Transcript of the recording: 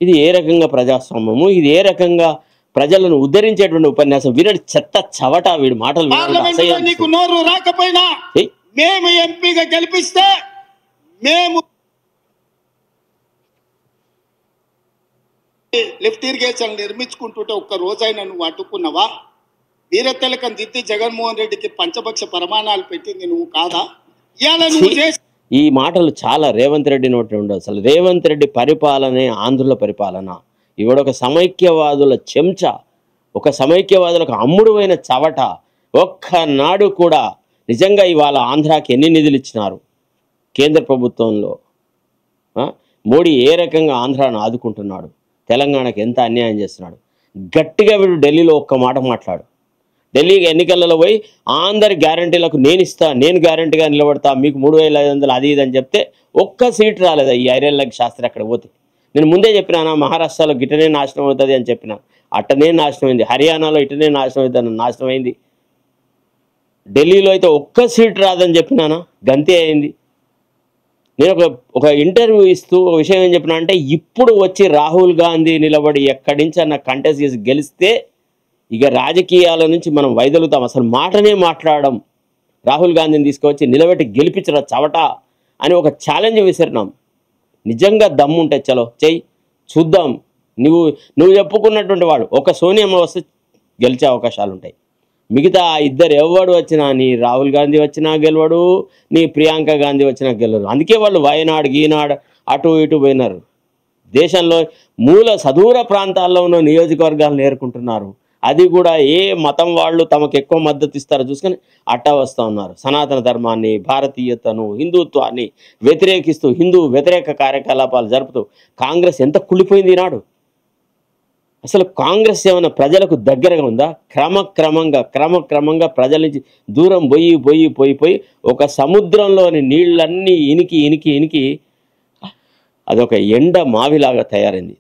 ఇది ఏ రకంగా ప్రజాస్వామ్యము, ఇది ఏ రకంగా ప్రజలను ఉద్ధరించేటువంటి ఉపన్యాసం? వీడు చెత్త చవట, వీడి మాటలు పార్లమెంటులో నీకు నోరు రాకపోయినా మేము ఎంపీగా గెలిపిస్తే మేము లిఫ్ట్ ఇరిగేషన్ నిర్మించుకుంటుంటే ఒక్క రోజైనా నువ్వు అడ్డుకున్నావా? వీరతిలకం దిద్ది జగన్మోహన్ రెడ్డికి పంచపక్ష ప్రమాణాలు పెట్టింది నువ్వు కాదా? ఇవాళ నువ్వు ఈ మాటలు చాలా రేవంత్ రెడ్డి నోటి ఉండవు. అసలు రేవంత్ రెడ్డి పరిపాలనే ఆంధ్రుల పరిపాలన. ఇవాడు ఒక సమైక్యవాదుల చెంచా, ఒక సమైక్యవాదులకు అమ్ముడువైన చవట. ఒక్కనాడు కూడా నిజంగా ఇవాళ ఆంధ్రాకి ఎన్ని నిధులు ఇచ్చినారు కేంద్ర ప్రభుత్వంలో? మోడీ ఏ రకంగా ఆంధ్రాను ఆదుకుంటున్నాడు, తెలంగాణకు ఎంత అన్యాయం చేస్తున్నాడు? గట్టిగా వీడు ఢిల్లీలో ఒక్క మాట మాట్లాడు. ఢిల్లీకి ఎన్నికలలో పోయి అందరి గ్యారంటీలకు నేను ఇస్తా, నేను గ్యారంటీగా నిలబడతా, మీకు 3500 అది ఇది అని చెప్తే ఒక్క సీట్ రాలేదు. ఈ ఐరేళ్ళకి శాస్త్రి అక్కడ పోతే నేను ముందే చెప్పినా మహారాష్ట్రలో గిటనే నాశనం అవుతుంది అని చెప్పిన, అట్టనే నాశనం అయింది. హర్యానాలో ఇటనే నాశనం అవుతుంది, నాశనం అయింది. ఢిల్లీలో అయితే ఒక్క సీట్ రాదని చెప్పినానా, గంతే అయింది. నేను ఒక ఇంటర్వ్యూ ఇస్తూ ఒక విషయం ఏం చెప్పినా అంటే, ఇప్పుడు వచ్చి రాహుల్ గాంధీ నిలబడి ఎక్కడి నుంచి అన్న కంటెస్ట్ చేసి గెలిస్తే ఇక రాజకీయాల నుంచి మనం వైదొలుగుతాం, అసలు మాటనే మాట్లాడడం. రాహుల్ గాంధీని తీసుకువచ్చి నిలబెట్టి గెలిపించరా చవట అని ఒక ఛాలెంజ్ విసిరినాం. నిజంగా దమ్ముంటే చలో చెయ్యి చూద్దాం. నువ్వు చెప్పుకున్నటువంటి వాడు ఒక సోనియమ్మ వస్తే గెలిచే అవకాశాలు ఉంటాయి. మిగతా ఇద్దరు ఎవడు వచ్చినా, నీ రాహుల్ గాంధీ వచ్చినా గెలవడు, నీ ప్రియాంక గాంధీ వచ్చినా గెలవడు. అందుకే వాళ్ళు వయనాడు గీనాడు అటు ఇటు పోయినారు. దేశంలో మూల సదూర ప్రాంతాల్లో ఉన్న నియోజకవర్గాలను ఏరుకుంటున్నారు. అది కూడా ఏ మతం వాళ్ళు తమకు ఎక్కువ మద్దతు ఇస్తారో చూసుకొని అట్టా వస్తూ ఉన్నారు. సనాతన ధర్మాన్ని, భారతీయతను, హిందుత్వాన్ని వ్యతిరేకిస్తూ హిందూ వ్యతిరేక కార్యకలాపాలు జరుపుతూ కాంగ్రెస్ ఎంత కుళ్ళిపోయింది ఈనాడు. అసలు కాంగ్రెస్ ఏమైనా ప్రజలకు దగ్గరగా ఉందా? క్రమక్రమంగా ప్రజల నుంచి దూరం పోయి ఒక సముద్రంలోని నీళ్ళన్నీ ఇనికి అదొక ఎండ మావిలాగా తయారైంది.